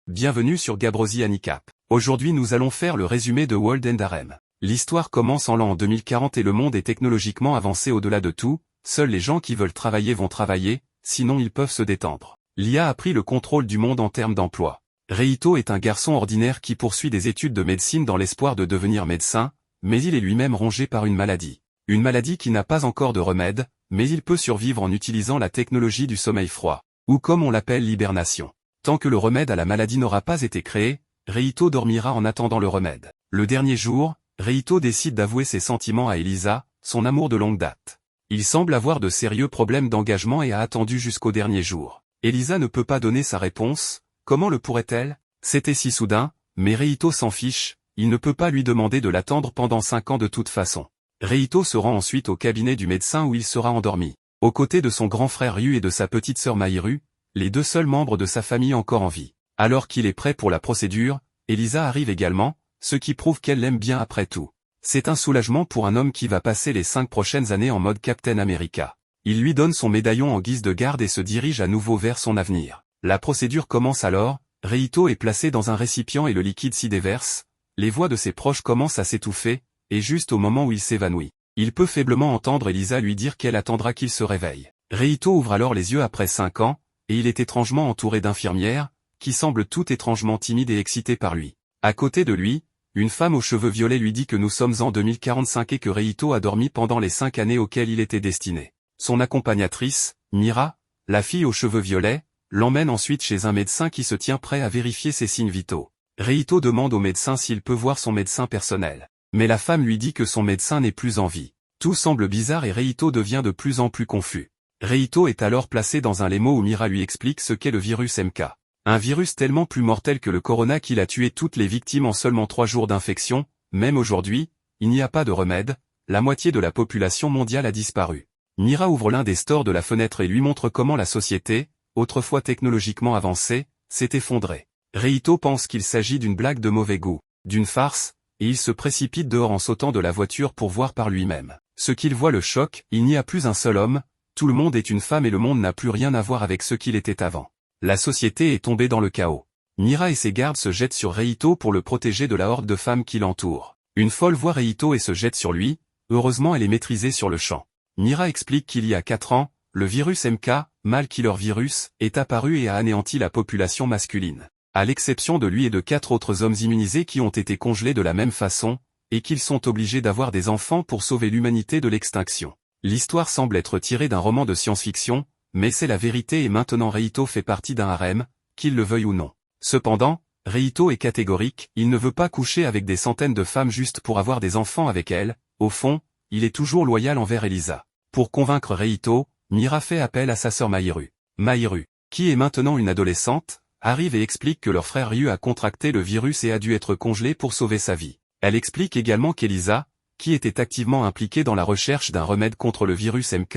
Bienvenue sur Gabrosi Handicap. Aujourd'hui nous allons faire le résumé de World End Harem. L'histoire commence en l'an 2040 et le monde est technologiquement avancé au-delà de tout, seuls les gens qui veulent travailler vont travailler, sinon ils peuvent se détendre. L'IA a pris le contrôle du monde en termes d'emploi. Reito est un garçon ordinaire qui poursuit des études de médecine dans l'espoir de devenir médecin, mais il est lui-même rongé par une maladie. Une maladie qui n'a pas encore de remède, mais il peut survivre en utilisant la technologie du sommeil froid, ou comme on l'appelle l'hibernation. Tant que le remède à la maladie n'aura pas été créé, Reito dormira en attendant le remède. Le dernier jour, Reito décide d'avouer ses sentiments à Elisa, son amour de longue date. Il semble avoir de sérieux problèmes d'engagement et a attendu jusqu'au dernier jour. Elisa ne peut pas donner sa réponse, comment le pourrait-elle? C'était si soudain, mais Reito s'en fiche, il ne peut pas lui demander de l'attendre pendant 5 ans de toute façon. Reito se rend ensuite au cabinet du médecin où il sera endormi. Aux côtés de son grand frère Ryu et de sa petite sœur Mahiru, les deux seuls membres de sa famille encore en vie. Alors qu'il est prêt pour la procédure, Elisa arrive également, ce qui prouve qu'elle l'aime bien après tout. C'est un soulagement pour un homme qui va passer les 5 prochaines années en mode Captain America. Il lui donne son médaillon en guise de garde et se dirige à nouveau vers son avenir. La procédure commence alors, Reito est placé dans un récipient et le liquide s'y déverse, les voix de ses proches commencent à s'étouffer, et juste au moment où il s'évanouit, il peut faiblement entendre Elisa lui dire qu'elle attendra qu'il se réveille. Reito ouvre alors les yeux après 5 ans, et il est étrangement entouré d'infirmières, qui semblent toutes étrangement timides et excitées par lui. À côté de lui, une femme aux cheveux violets lui dit que nous sommes en 2045 et que Reito a dormi pendant les 5 années auxquelles il était destiné. Son accompagnatrice, Mira, la fille aux cheveux violets, l'emmène ensuite chez un médecin qui se tient prêt à vérifier ses signes vitaux. Reito demande au médecin s'il peut voir son médecin personnel. Mais la femme lui dit que son médecin n'est plus en vie. Tout semble bizarre et Reito devient de plus en plus confus. Reito est alors placé dans un limo où Mira lui explique ce qu'est le virus MK. Un virus tellement plus mortel que le corona qu'il a tué toutes les victimes en seulement 3 jours d'infection, même aujourd'hui, il n'y a pas de remède, la moitié de la population mondiale a disparu. Mira ouvre l'un des stores de la fenêtre et lui montre comment la société, autrefois technologiquement avancée, s'est effondrée. Reito pense qu'il s'agit d'une blague de mauvais goût, d'une farce, et il se précipite dehors en sautant de la voiture pour voir par lui-même. Ce qu'il voit le choque, il n'y a plus un seul homme, tout le monde est une femme et le monde n'a plus rien à voir avec ce qu'il était avant. La société est tombée dans le chaos. Mira et ses gardes se jettent sur Reito pour le protéger de la horde de femmes qui l'entourent. Une folle voit Reito et se jette sur lui, heureusement elle est maîtrisée sur le champ. Mira explique qu'il y a 4 ans, le virus MK, mâle killer virus, est apparu et a anéanti la population masculine. À l'exception de lui et de 4 autres hommes immunisés qui ont été congelés de la même façon, et qu'ils sont obligés d'avoir des enfants pour sauver l'humanité de l'extinction. L'histoire semble être tirée d'un roman de science-fiction, mais c'est la vérité et maintenant Reito fait partie d'un harem, qu'il le veuille ou non. Cependant, Reito est catégorique, il ne veut pas coucher avec des centaines de femmes juste pour avoir des enfants avec elles, au fond, il est toujours loyal envers Elisa. Pour convaincre Reito, Mira fait appel à sa sœur Mahiru. Mahiru, qui est maintenant une adolescente, arrive et explique que leur frère Ryu a contracté le virus et a dû être congelé pour sauver sa vie. Elle explique également qu'Elisa, qui était activement impliquée dans la recherche d'un remède contre le virus MK,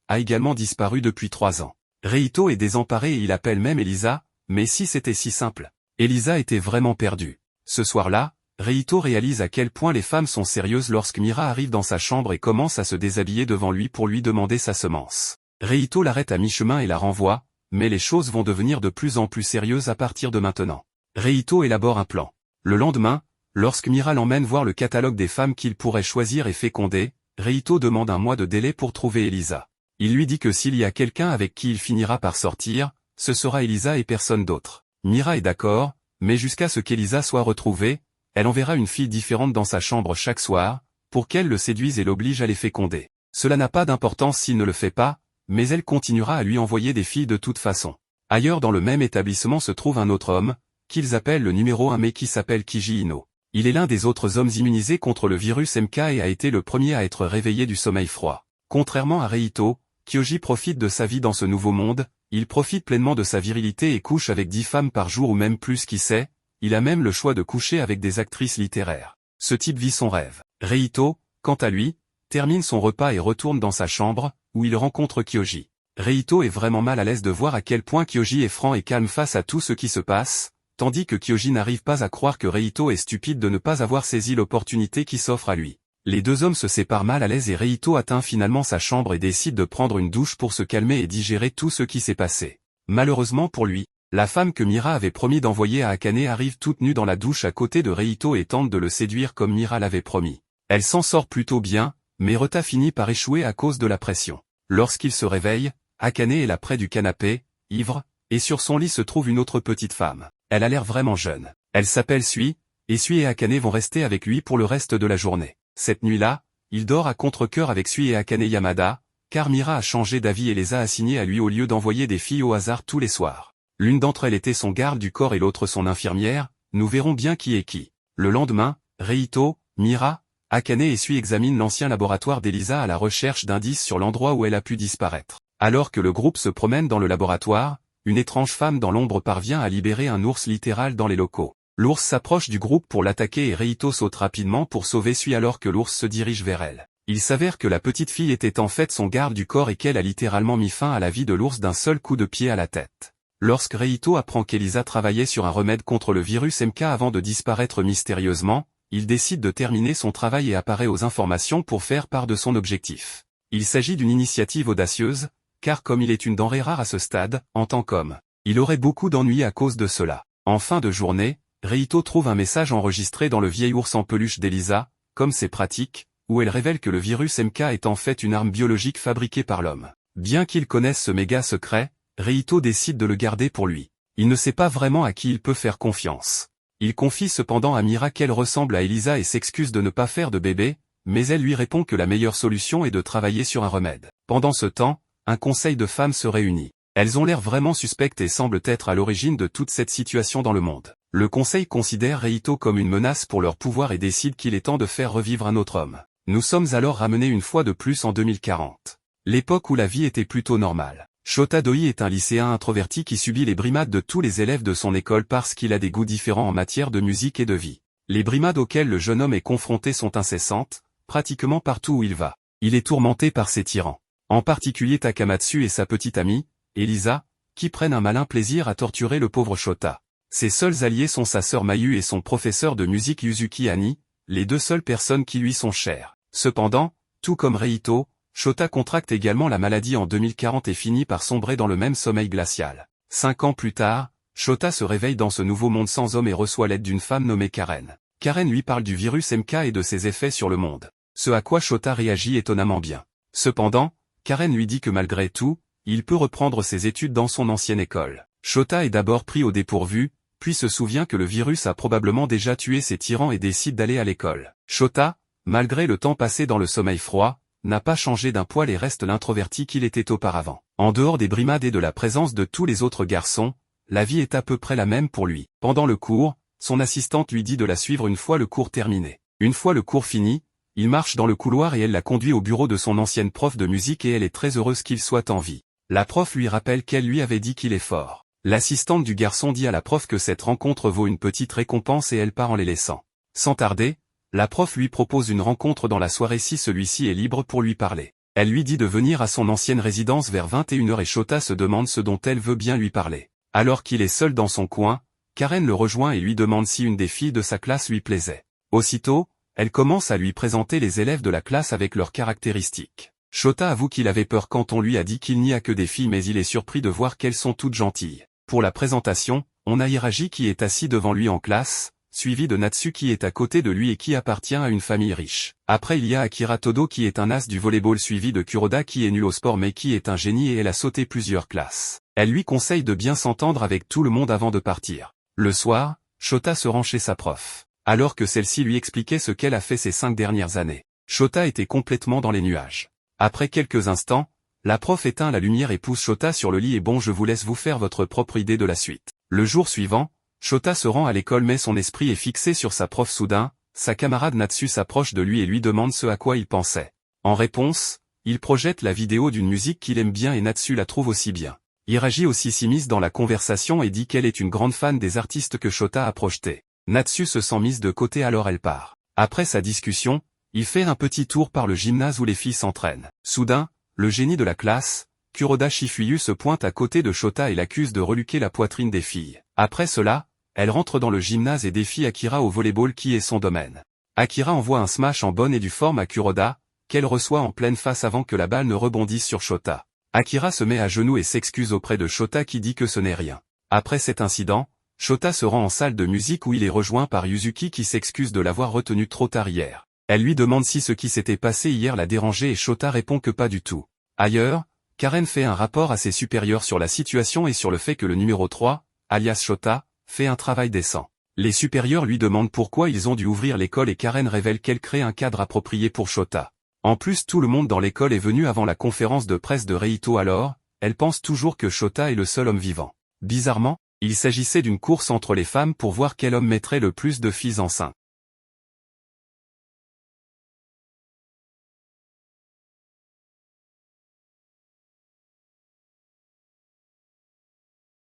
a également disparu depuis 3 ans. Reito est désemparé et il appelle même Elisa, mais si c'était si simple. Elisa était vraiment perdue. Ce soir-là, Reito réalise à quel point les femmes sont sérieuses lorsque Mira arrive dans sa chambre et commence à se déshabiller devant lui pour lui demander sa semence. Reito l'arrête à mi-chemin et la renvoie, mais les choses vont devenir de plus en plus sérieuses à partir de maintenant. Reito élabore un plan. Le lendemain, lorsque Mira l'emmène voir le catalogue des femmes qu'il pourrait choisir et féconder, Reito demande 1 mois de délai pour trouver Elisa. Il lui dit que s'il y a quelqu'un avec qui il finira par sortir, ce sera Elisa et personne d'autre. Mira est d'accord, mais jusqu'à ce qu'Elisa soit retrouvée, elle enverra une fille différente dans sa chambre chaque soir, pour qu'elle le séduise et l'oblige à les féconder. Cela n'a pas d'importance s'il ne le fait pas, mais elle continuera à lui envoyer des filles de toute façon. Ailleurs dans le même établissement se trouve un autre homme, qu'ils appellent le numéro 1 mais qui s'appelle Kiji Ino. Il est l'un des autres hommes immunisés contre le virus MK et a été le premier à être réveillé du sommeil froid. Contrairement à Reito, Kyoji profite de sa vie dans ce nouveau monde, il profite pleinement de sa virilité et couche avec 10 femmes par jour ou même plus qui sait, il a même le choix de coucher avec des actrices littéraires. Ce type vit son rêve. Reito, quant à lui, termine son repas et retourne dans sa chambre, où il rencontre Kyoji. Reito est vraiment mal à l'aise de voir à quel point Kyoji est franc et calme face à tout ce qui se passe, tandis que Kyoji n'arrive pas à croire que Reito est stupide de ne pas avoir saisi l'opportunité qui s'offre à lui. Les deux hommes se séparent mal à l'aise et Reito atteint finalement sa chambre et décide de prendre une douche pour se calmer et digérer tout ce qui s'est passé. Malheureusement pour lui, La femme que Mira avait promis d'envoyer à Akane arrive toute nue dans la douche à côté de Reito et tente de le séduire comme Mira l'avait promis. Elle s'en sort plutôt bien, mais Reta finit par échouer à cause de la pression. Lorsqu'il se réveille, Akane est là près du canapé, ivre, et sur son lit se trouve une autre petite femme. Elle a l'air vraiment jeune. Elle s'appelle Sui, et Sui et Akane vont rester avec lui pour le reste de la journée. Cette nuit-là, il dort à contre-cœur avec Sui et Akane Yamada, car Mira a changé d'avis et les a assignés à lui au lieu d'envoyer des filles au hasard tous les soirs. L'une d'entre elles était son garde du corps et l'autre son infirmière, nous verrons bien qui est qui. Le lendemain, Reito, Mira, Akane et Sui examinent l'ancien laboratoire d'Elisa à la recherche d'indices sur l'endroit où elle a pu disparaître. Alors que le groupe se promène dans le laboratoire, une étrange femme dans l'ombre parvient à libérer un ours littéral dans les locaux. L'ours s'approche du groupe pour l'attaquer et Reito saute rapidement pour sauver Sui alors que l'ours se dirige vers elle. Il s'avère que la petite fille était en fait son garde du corps et qu'elle a littéralement mis fin à la vie de l'ours d'un seul coup de pied à la tête. Lorsque Reito apprend qu'Elisa travaillait sur un remède contre le virus MK avant de disparaître mystérieusement, il décide de terminer son travail et apparaît aux informations pour faire part de son objectif. Il s'agit d'une initiative audacieuse, car comme il est une denrée rare à ce stade, en tant qu'homme, il aurait beaucoup d'ennuis à cause de cela. En fin de journée, Reito trouve un message enregistré dans le vieil ours en peluche d'Elisa, comme c'est pratique, où elle révèle que le virus MK est en fait une arme biologique fabriquée par l'homme. Bien qu'il connaisse ce méga secret, Reito décide de le garder pour lui. Il ne sait pas vraiment à qui il peut faire confiance. Il confie cependant à Mira qu'elle ressemble à Elisa et s'excuse de ne pas faire de bébé, mais elle lui répond que la meilleure solution est de travailler sur un remède. Pendant ce temps, un conseil de femmes se réunit. Elles ont l'air vraiment suspectes et semblent être à l'origine de toute cette situation dans le monde. Le conseil considère Reito comme une menace pour leur pouvoir et décide qu'il est temps de faire revivre un autre homme. Nous sommes alors ramenés une fois de plus en 2040. L'époque où la vie était plutôt normale. Shota Doi est un lycéen introverti qui subit les brimades de tous les élèves de son école parce qu'il a des goûts différents en matière de musique et de vie. Les brimades auxquelles le jeune homme est confronté sont incessantes, pratiquement partout où il va. Il est tourmenté par ses tyrans. En particulier Takamatsu et sa petite amie, Elisa, qui prennent un malin plaisir à torturer le pauvre Shota. Ses seuls alliés sont sa sœur Mayu et son professeur de musique Yuzuki Ani, les deux seules personnes qui lui sont chères. Cependant, tout comme Reito, Shota contracte également la maladie en 2040 et finit par sombrer dans le même sommeil glacial. 5 ans plus tard, Shota se réveille dans ce nouveau monde sans homme et reçoit l'aide d'une femme nommée Karen. Karen lui parle du virus MK et de ses effets sur le monde. Ce à quoi Shota réagit étonnamment bien. Cependant, Karen lui dit que malgré tout, il peut reprendre ses études dans son ancienne école. Shota est d'abord pris au dépourvu, puis se souvient que le virus a probablement déjà tué ses tyrans et décide d'aller à l'école. Shota, malgré le temps passé dans le sommeil froid, n'a pas changé d'un poil et reste l'introverti qu'il était auparavant. En dehors des brimades et de la présence de tous les autres garçons, la vie est à peu près la même pour lui. Pendant le cours, son assistante lui dit de la suivre une fois le cours terminé. Une fois le cours fini, il marche dans le couloir et elle la conduit au bureau de son ancienne prof de musique et elle est très heureuse qu'il soit en vie. La prof lui rappelle qu'elle lui avait dit qu'il est fort. L'assistante du garçon dit à la prof que cette rencontre vaut une petite récompense et elle part en les laissant. Sans tarder, la prof lui propose une rencontre dans la soirée si celui-ci est libre pour lui parler. Elle lui dit de venir à son ancienne résidence vers 21h et Shota se demande ce dont elle veut bien lui parler. Alors qu'il est seul dans son coin, Karen le rejoint et lui demande si une des filles de sa classe lui plaisait. Aussitôt, elle commence à lui présenter les élèves de la classe avec leurs caractéristiques. Shota avoue qu'il avait peur quand on lui a dit qu'il n'y a que des filles mais il est surpris de voir qu'elles sont toutes gentilles. Pour la présentation, on a Hiraji qui est assis devant lui en classe, suivi de Natsu qui est à côté de lui et qui appartient à une famille riche. Après il y a Akira Todo qui est un as du volleyball suivi de Kuroda qui est nul au sport mais qui est un génie et elle a sauté plusieurs classes. Elle lui conseille de bien s'entendre avec tout le monde avant de partir. Le soir, Shota se rend chez sa prof. Alors que celle-ci lui expliquait ce qu'elle a fait ces 5 dernières années. Shota était complètement dans les nuages. Après quelques instants, la prof éteint la lumière et pousse Shota sur le lit et bon je vous laisse vous faire votre propre idée de la suite. Le jour suivant, Shota se rend à l'école mais son esprit est fixé sur sa prof soudain, sa camarade Natsu s'approche de lui et lui demande ce à quoi il pensait. En réponse, il projette la vidéo d'une musique qu'il aime bien et Natsu la trouve aussi bien. Hiraji aussi s'immisce dans la conversation et dit qu'elle est une grande fan des artistes que Shota a projetés. Natsu se sent mise de côté alors elle part. Après sa discussion, il fait un petit tour par le gymnase où les filles s'entraînent. Soudain, le génie de la classe, Kuroda Shifuyu se pointe à côté de Shota et l'accuse de reluquer la poitrine des filles. Après cela, elle rentre dans le gymnase et défie Akira au volleyball qui est son domaine. Akira envoie un smash en bonne et due forme à Kuroda, qu'elle reçoit en pleine face avant que la balle ne rebondisse sur Shota. Akira se met à genoux et s'excuse auprès de Shota qui dit que ce n'est rien. Après cet incident, Shota se rend en salle de musique où il est rejoint par Yuzuki qui s'excuse de l'avoir retenu trop tard hier. Elle lui demande si ce qui s'était passé hier l'a dérangé et Shota répond que pas du tout. Ailleurs, Karen fait un rapport à ses supérieurs sur la situation et sur le fait que le numéro 3, alias Shota, fait un travail décent. Les supérieurs lui demandent pourquoi ils ont dû ouvrir l'école et Karen révèle qu'elle crée un cadre approprié pour Shota. En plus tout le monde dans l'école est venu avant la conférence de presse de Reito alors, elle pense toujours que Shota est le seul homme vivant. Bizarrement, il s'agissait d'une course entre les femmes pour voir quel homme mettrait le plus de filles enceintes.